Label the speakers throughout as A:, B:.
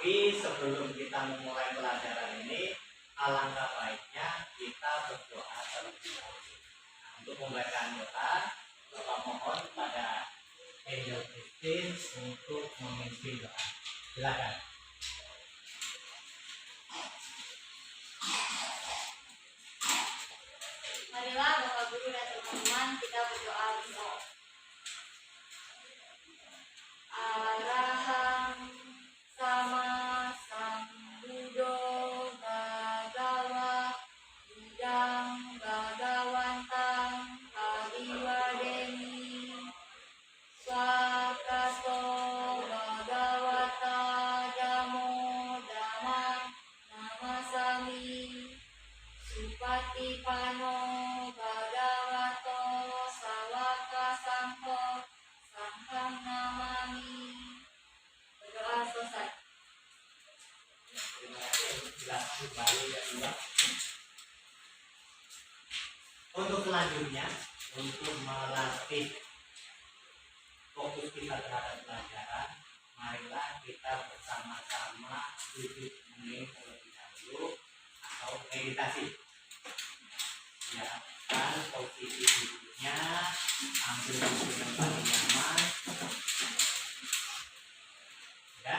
A: Tapi sebelum kita memulai pelajaran ini, alangkah baiknya kita berdoa terlebih dahulu. Nah, untuk membacakan doa, Bapak mohon pada Angel Christine untuk memimpin doa. Silakan.
B: Marilah Bapak Guru dan teman-teman kita berdoa bersama. Arahang sama sambudo bagawa budang bagawantang abiwadeni swakato bagawata damo dhamma namasami supatipano bhagavato sawaka sangho sanghang namami. Berdoa selesai.
A: Terima kasih jelas kembali ya Mbak. Untuk selanjutnya, untuk melatih fokus kita terhadap pelajaran, marilah kita bersama-sama duduk hening terlebih dahulu atau meditasi. Siapkan posisi duduknya, ambil duduk yang paling nyaman. Ya,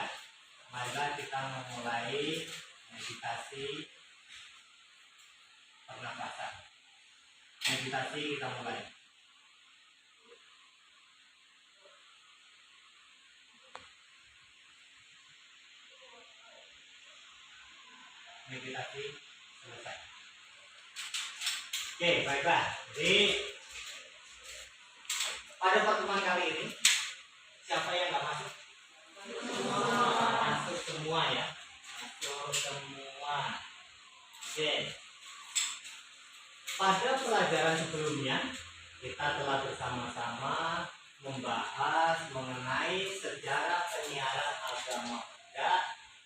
A: marilah kita memulai meditasi pernapasan. Meditasi kita mulai. Meditasi selesai. Oke, baiklah. Jadi pada pertemuan kali ini, siapa yang nggak masuk? Masuk semua ya. Masuk semua. Oke. Pada pelajaran sebelumnya, kita telah bersama-sama membahas mengenai sejarah penyiaran agama Buddha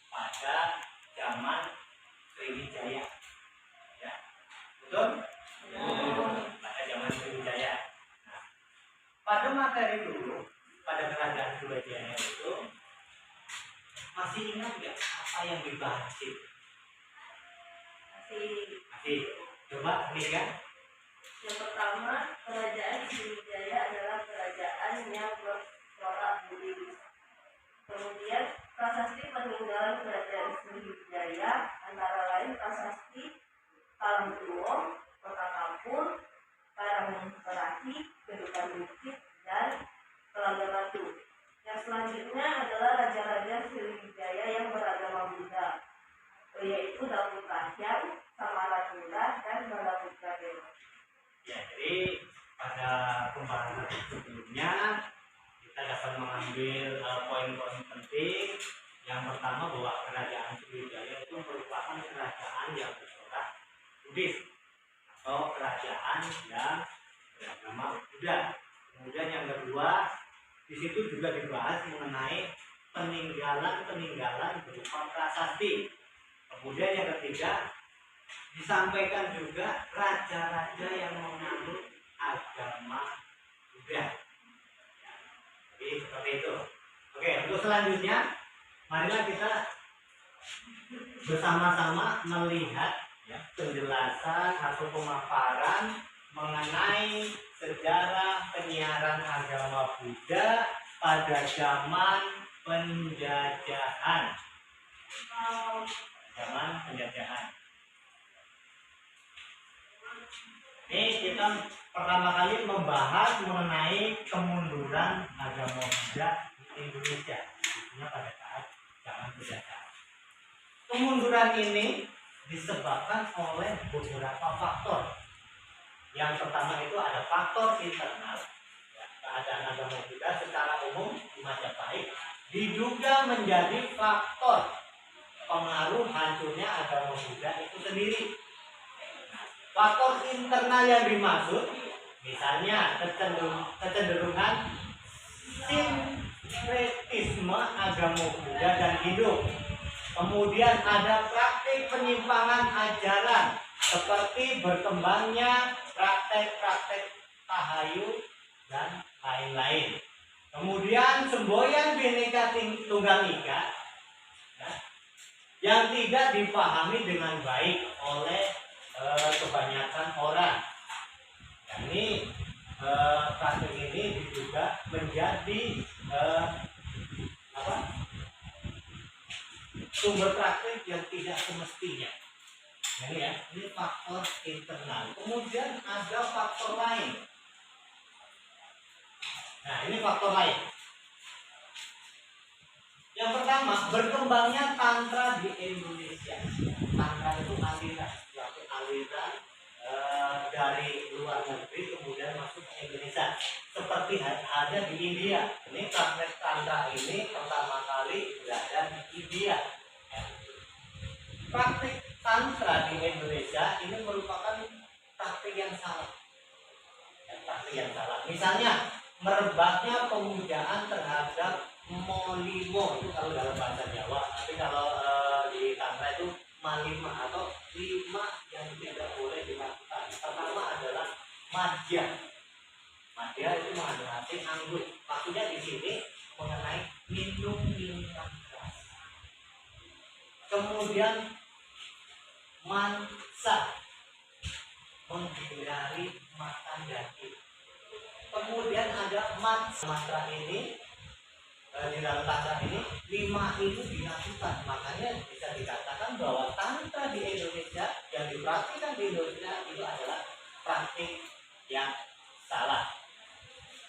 A: pada zaman Sriwijaya. Ya. Betul? Pada zaman Sriwijaya. Nah, pada materi dulu, pada kerajaan Sriwijaya itu, masih ingat nggak apa yang dibahas itu? Masih. Coba lihat.
B: Yang pertama, kerajaan Sriwijaya adalah kerajaan yang bercorak Buddhis. Kemudian prasasti peninggalan kerajaan Sriwijaya antara lain prasasti Karangtuo, Kota Kapur, Karangperahi, Kedukan Bukit, dan Telaga Batu. Yang selanjutnya adalah raja-raja Sriwijaya yang beragama Buddha, yaitu Daud Kahyang, Samaratunda, dan Balaputra Dewa.
A: Ya, jadi pada pembahasan sebelumnya kita dapat mengambil poin-poin penting. Yang pertama bahwa kerajaan Sriwijaya itu merupakan kerajaan yang bercorak Buddhis atau kerajaan yang beragama Buddha. Kemudian yang kedua, di situ juga dibahas mengenai peninggalan berupa prasasti. Kemudian yang ketiga, disampaikan juga raja-raja yang menganut agama Buddha. Jadi seperti itu. Oke, untuk selanjutnya, marilah kita bersama-sama melihat ya, penjelasan atau pemaparan mengenai sejarah penyiaran agama Buddha pada zaman penjajahan. Zaman penjajahan. Ini kita pertama kali membahas mengenai kemunduran agama Buddha di Indonesia, khususnya pada saat zaman penjajahan. Kemunduran ini disebabkan oleh beberapa faktor. Yang pertama itu ada faktor internal. Ya, keadaan agama Buddha secara umum di Majapahit diduga menjadi faktor pengaruh hancurnya agama Buddha itu sendiri. Faktor internal yang dimaksud misalnya kecenderungan sinkretisme agama Buddha dan Hindu. Kemudian ada praktik penyimpangan ajaran seperti berkembangnya praktek-praktek tahayu dan lain-lain. Kemudian semboyan Bhinneka Tunggal Ika ya, yang tidak dipahami dengan baik oleh kebanyakan orang. Ini praktik ini juga menjadi sumber praktik yang tidak semestinya. Ini ya, ini faktor internal. Kemudian ada faktor lain. Nah, ini faktor lain. Yang pertama, berkembangnya tantra di Indonesia. Tantra itu aliran, suatu aliran dari luar negeri kemudian masuk ke Indonesia. Seperti ada di India. Ini praktek tantra ini pertama kali berada di India. Praktik tantra di Indonesia ini merupakan praktik yang salah. Praktik yang salah. Misalnya merebaknya pemujaan terhadap molimo, itu kalau dalam bahasa Jawa. Tapi kalau di tantra itu malima atau 5 yang tidak boleh dilakukan. Pertama adalah madya. Madya itu mengandung arti anggur. Maksudnya di sini mengenai minum minuman keras. Kemudian mansa, menghindari makan daging. Kemudian ada mantra ini di dalam tantra ini 5 itu dilakukan. Makanya bisa dikatakan bahwa tantra di Indonesia yang dipraktikkan di Indonesia itu adalah praktik yang salah.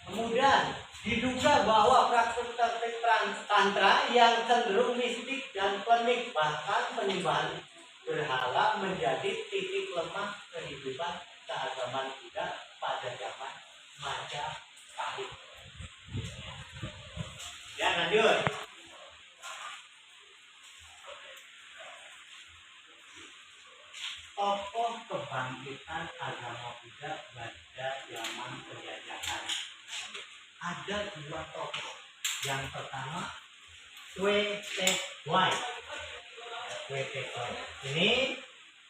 A: Kemudian diduga bahwa praktik-praktik tantra yang cenderung mistik dan klinik, bahkan penyembahan berhala menjadi titik lemah kehidupan keagamaan Buddha pada zaman Majapahit. Ya, lanjut. Tokoh kebangkitan agama Buddha pada zaman penjajahan. Ada 2 tokoh. Yang pertama, Kwe Tek Wai. Ini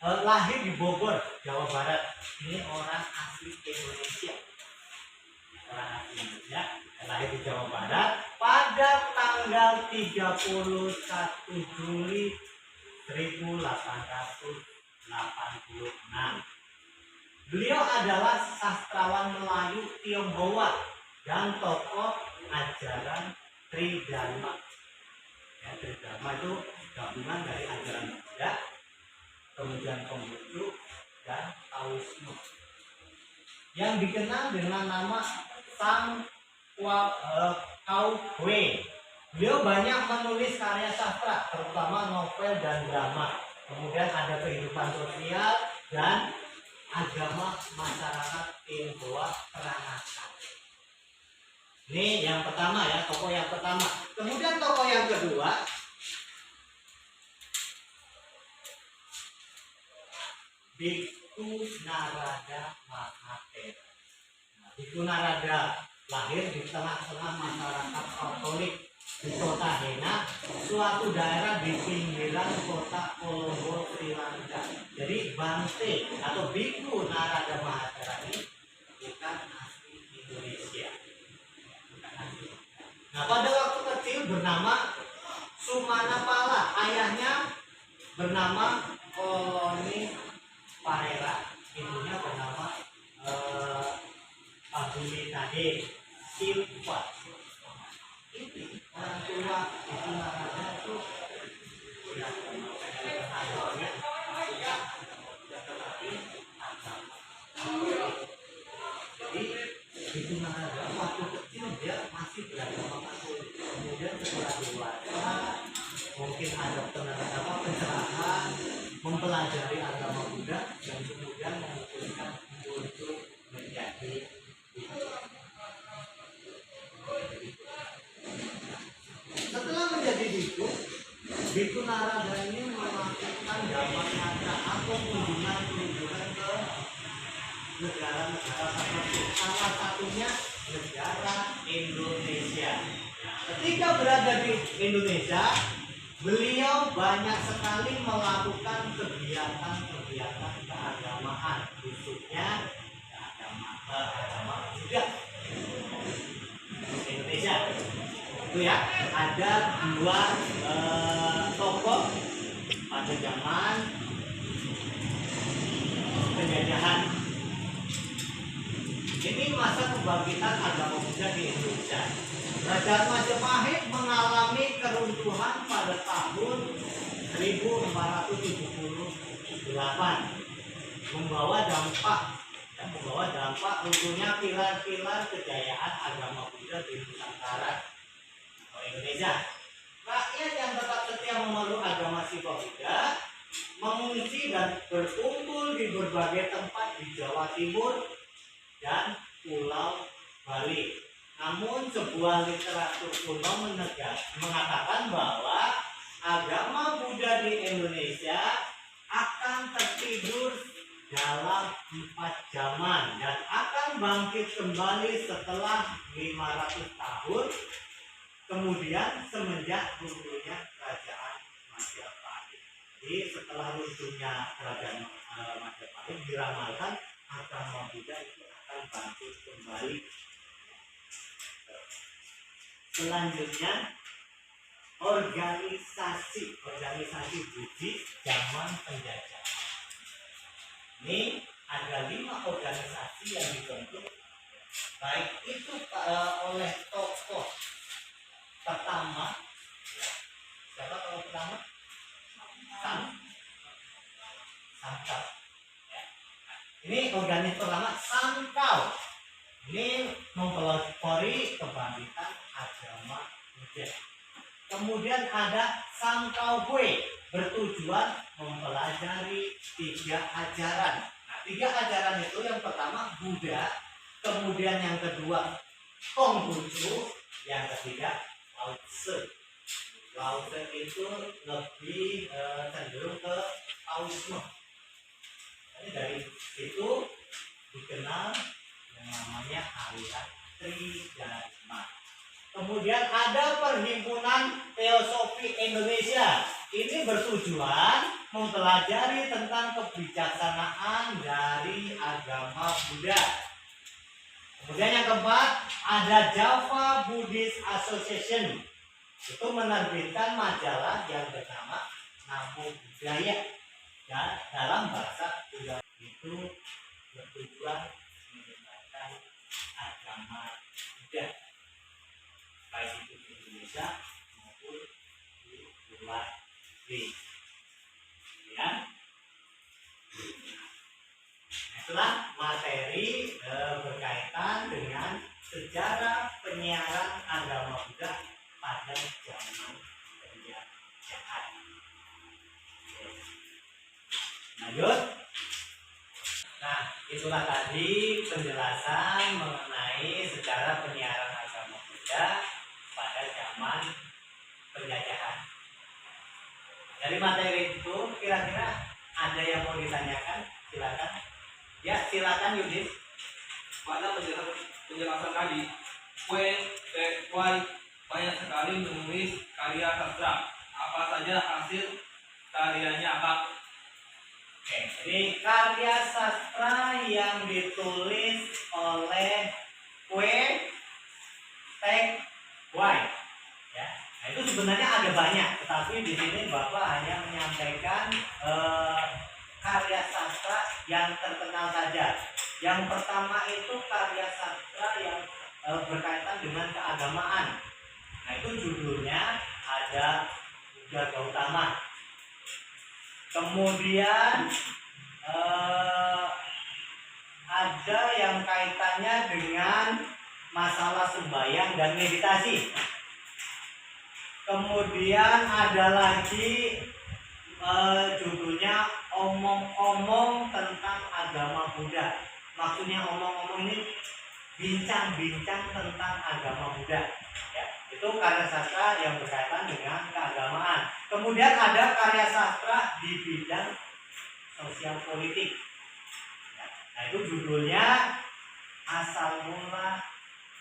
A: lahir di Bogor, Jawa Barat. Ini orang asli Indonesia. Orang asli Indonesia, lahir di Jawa Barat pada tanggal 31 Juli 1886. Beliau adalah sastrawan Melayu Tionghoa dan tokoh ajaran Tridharma. Ya, Tridharma itu gabungan dari ajaran Buddha, kemudian Konghucu dan Taoisme, yang dikenal dengan nama Sang Kau Hue. Beliau banyak menulis karya sastra, terutama novel dan drama. Kemudian ada kehidupan sosial dan agama masyarakat Tionghoa Peranakan. Ini yang pertama ya, tokoh yang pertama. Kemudian tokoh yang kedua, Bhikkhu Narada Mahathera. Bhikkhu Narada lahir di tengah-tengah masyarakat Katolik di kota Hena, suatu daerah di pinggiran kota Colombo, Sri Lanka. Jadi Bante atau Bhikkhu Narada Mahathera ini bukan asli Indonesia. Nah, pada waktu kecil bernama Sumanapala, ayahnya bernama Koloni Parera, ibunya bernama Abuli Tade Silva. Ini orang tua Bhikkhu Narada itu sudah ayahnya sudah tetapi jadi Bhikkhu Narada waktu kecil dia masih beragama Katolik. Kemudian setelah dewasa mungkin ada pencerahan, mempelajari agama Buddha dan kemudian memutuskan untuk menjadi Bhikkhu. Setelah menjadi Bhikkhu, Bhikkhu Narada ini melakukan dhamma yatra atau kunjungan ke negara-negara tertentu, salah satunya negara Indonesia. Ketika berada di Indonesia, beliau banyak sekali melakukan kegiatan-kegiatan keagamaan, khususnya agama Buddha Indonesia. Itu ya, ada 2 tokoh pada zaman penjajahan. Ini masa kebangkitan agama Buddha di Indonesia. Kerajaan Majapahit mengalami keruntuhan pada tahun 1478, membawa dampak runtuhnya pilar-pilar kejayaan agama Buddha di Nusantara atau Indonesia. Rakyat yang tetap setia memeluk agama Siwa Buddha mengungsi dan berkumpul di berbagai tempat di Jawa Timur dan Pulau Bali. Namun sebuah literatur kuno mengatakan bahwa agama Buddha di Indonesia akan tertidur dalam 4 zaman dan akan bangkit kembali setelah 500 tahun kemudian semenjak runtuhnya kerajaan Majapahit. Jadi setelah runtuhnya kerajaan Majapahit diramalkan agama Buddha itu akan bangkit kembali. Selanjutnya organisasi Buddhis zaman penjajahan. Ini ada 5 organisasi yang dibentuk, baik itu oleh tokoh pertama, ya. Siapa tokoh pertama? Sangkau. Ya. Ini organisasi pertama Sangkau. Ini mempelopori kebangkitan agama Buddha. Kemudian ada Sangkau Hui, bertujuan mempelajari 3 ajaran. Nah, 3 ajaran itu yang pertama Buddha, kemudian yang kedua Konghucu, yang ketiga Lao Tse. Lao Tse itu lebih cenderung ke Taoisme. Jadi dari situ dikenal yang namanya aliran Tridharma. Kemudian ada Perhimpunan Teosofi Indonesia. Ini bertujuan mempelajari tentang kebijaksanaan dari agama Buddha. Kemudian yang keempat ada Java Buddhist Association. Itu menerbitkan majalah yang bernama Namo Buddhaya dan dalam bahasa Buddha itu bertujuan menyebarkan agama Buddha, baik itu di Indonesia maupun di luar negeri. Ya. Itulah materi berkaitan dengan sejarah penyiaran agama Buddha pada zaman penjajahan. Lanjut. Nah, itulah tadi penjelasan mengenai sejarah penyiaran agama Buddha pada zaman penjajahan. Dari materi itu kira-kira ada yang mau ditanyakan? Silakan. Ya, silakan Yudis.
C: Pada penjelasan tadi, Wei banyak sekali menulis karya sastra. Apa saja hasil karyanya, Pak?
A: Oke, jadi karya sastra yang ditulis oleh Wei ya. Nah, itu sebenarnya ada banyak, tetapi di sini Bapak hanya menyampaikan karya sastra yang terkenal saja. Yang pertama itu karya sastra yang berkaitan dengan keagamaan. Nah, itu judulnya ada Buddha Gautama. Kemudian ada yang kaitannya dengan masalah sembahyang dan meditasi. Kemudian ada lagi judulnya Omong-omong tentang agama Buddha. Maksudnya omong-omong ini bincang-bincang tentang agama Buddha. Ya, itu karya sastra yang berkaitan dengan keagamaan. Kemudian ada karya sastra di bidang sosial politik. Ya, nah, itu judulnya Asal Mula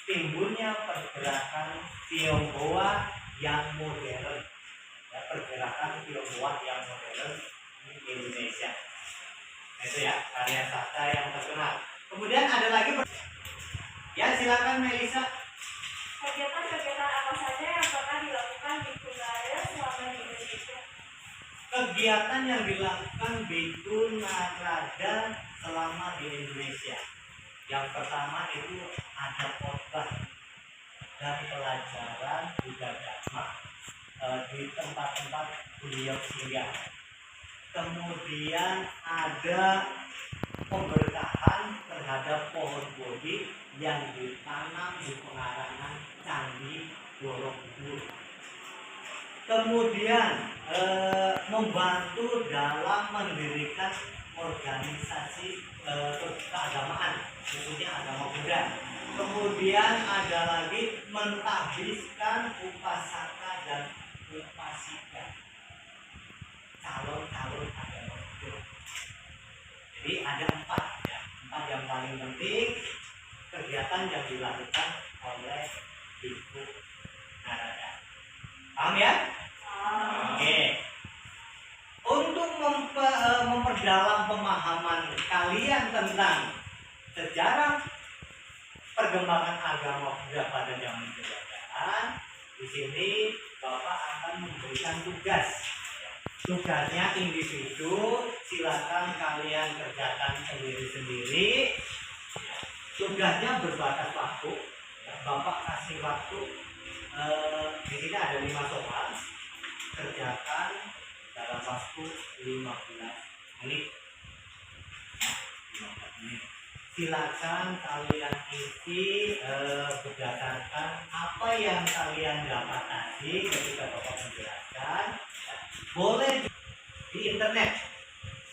A: Timbulnya Pergerakan Tionghoa yang Modern. Ya, pergerakan Tionghoa yang modern di Indonesia. Nah, itu ya karya sastra yang terkenal. Kemudian ada lagi. Ya, silakan Melisa.
B: Kegiatan-kegiatan apa saja yang pernah dilakukan di Kunaya selama di Indonesia?
A: kegiatan yang dilakukan Baitul Narada selama di Indonesia. Yang pertama itu ada khotbah dan pelajaran juga dhamma di tempat-tempat beliau singgah. Kemudian ada pemberkahan terhadap pohon bodhi yang ditanam di pengarangan Candi Borobudur. Kemudian membantu dalam mendirikan organisasi keagamaan, khususnya agama Buddha. Kemudian ada lagi mentahbiskan upasaka dan upasika, calon-calon agama Buddha. Jadi ada empat yang paling penting kegiatan yang dilakukan oleh Bhikkhu Narada. Paham ya? Oke. Untuk memperdalam pemahaman kalian tentang sejarah perkembangan agama Buddha pada zaman penjajahan, di sini Bapak akan memberikan tugas. Tugasnya individu, silakan kalian kerjakan sendiri-sendiri. Tugasnya berbatas waktu. Bapak kasih waktu. Di sini ada 5 soal. Kerjakan dalam waktu 15 menit. 15 menit. Silakan kalian isi berdasarkan apa yang kalian dapat tadi ketika Bapak menjelaskan. Boleh di internet.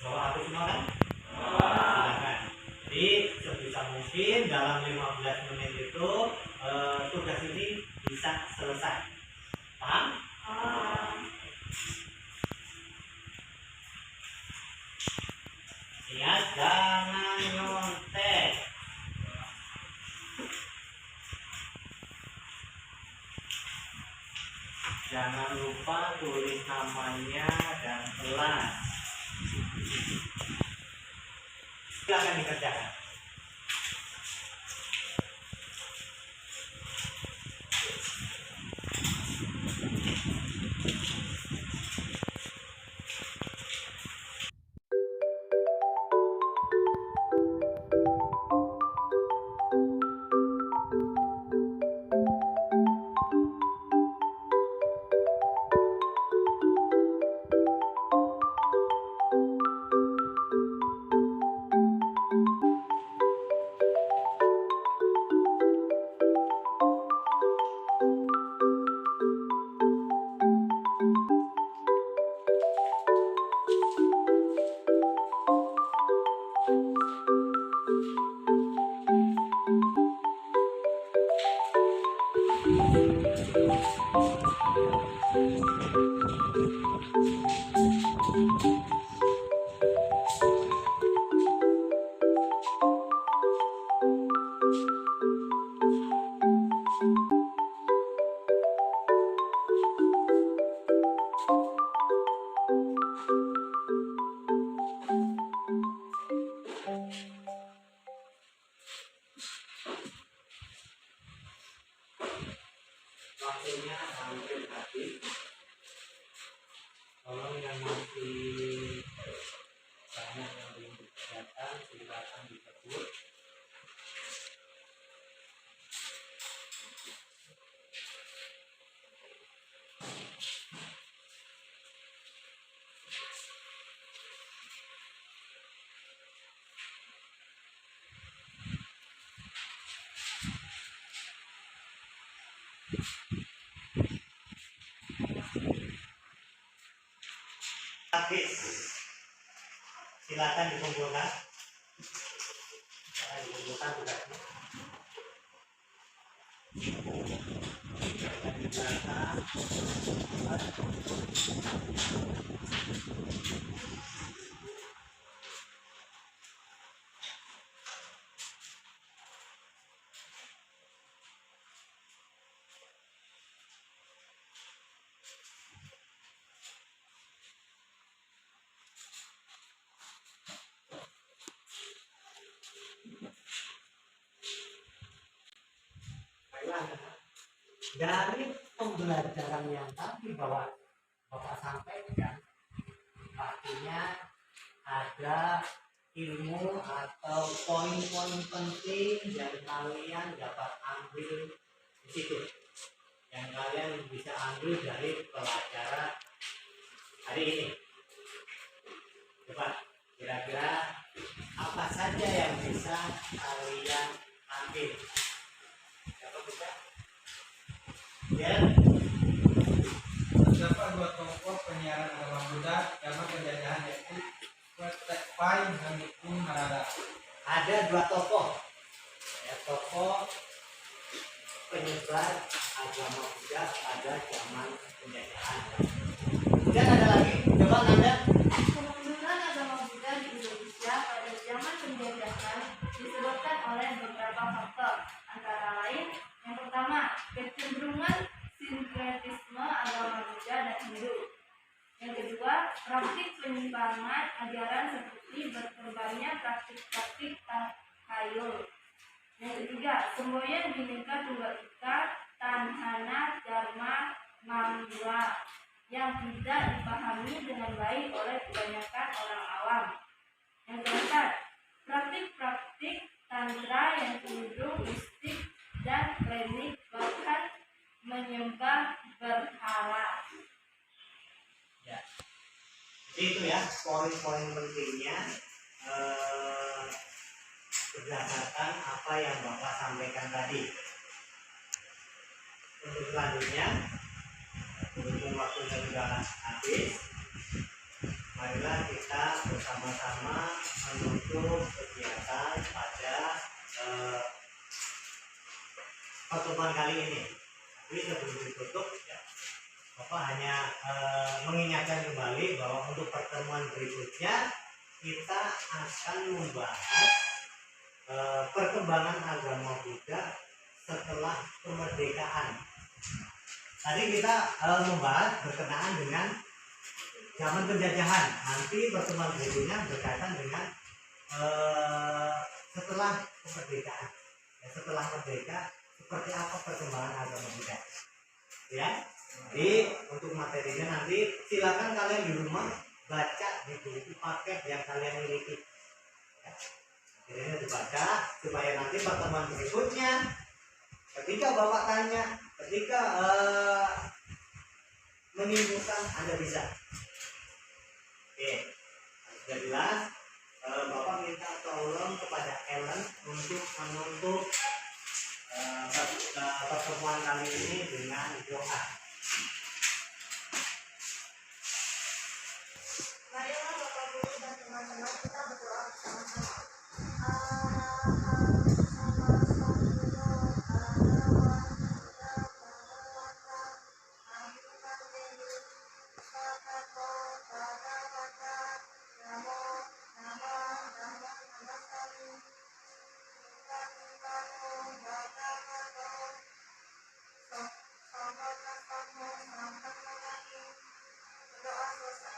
A: Bawa aku semua kan? Silakan. Jadi sebisa mungkin dalam 15 menit itu tugas ini bisa selesai. Paham? Ingat, jangan nyontek. Jangan lupa tulis namanya dan kelas. Silakan dikerjakan. Waktunya hampir habis. Tolong yang masih banyak yang belum dikerjakan silakan dikebut. Habis. Silakan dikumpulkan. Silakan dikumpulkan tugasnya. Dari pembelajaran yang tadi bahwa Bapak sampaikan, biasanya ada ilmu atau poin-poin penting yang kalian dapat ambil di situ, yang kalian bisa ambil dari pelajaran hari ini. Coba kira-kira apa saja yang bisa kalian ambil? Siapa bisa? Ya,
D: Terdapat dua tokoh penyiaran agama Buddha zaman penjajahan, yaitu Tek Pai dan Nikum Narada.
A: ada dua tokoh, ya, tokoh penyebar agama Buddha pada zaman penjajahan. Kemudian ada lagi, coba Nanda.
B: Kemunduran agama Buddha di Indonesia pada zaman penjajahan disebabkan oleh beberapa faktor, antara lain yang pertama, kecenderungan sinkretisme agama Buddha dan Hindu. Yang kedua, praktik penyimpangan ajaran seperti berkembangnya praktik-praktik tahayul. Yang ketiga, semboyan Bhinneka Tunggal Ika, Tanhana Dharma Manggala yang tidak dipahami dengan baik oleh kebanyakan orang awam. Yang keempat, praktik-praktik tantra yang cenderung mistik dan klinik, bahkan menyembah berhala.
A: Ya, itu ya poin-poin pentingnya berdasarkan apa yang Bapak sampaikan tadi. Untuk selanjutnya, berhubung waktunya sudah habis, marilah kita bersama-sama menutup kegiatan pada pertemuan kali ini. Tapi sebelum ditutup, ya, Bapak hanya mengingatkan kembali bahwa untuk pertemuan berikutnya kita akan membahas perkembangan agama Buddha setelah kemerdekaan. Tadi kita membahas berkenaan dengan zaman penjajahan. Nanti pertemuan berikutnya berkaitan dengan setelah kemerdekaan. Ya, setelah merdeka, seperti apa perkembangan agama Buddha. Ya. Jadi untuk materinya nanti silakan kalian di rumah baca di buku paket yang kalian miliki. Ya. Ini dibaca supaya nanti pertemuan berikutnya ketika Bapak tanya, ketika menyimpulkan Anda bisa. Oke, sudah jelas. Bapak minta tolong kepada Ellen untuk menutup pertemuan kali ini dengan doa.
B: Marilah Bapak Guru dan teman-teman kita berdoa bersama-sama. Berdoa selesai.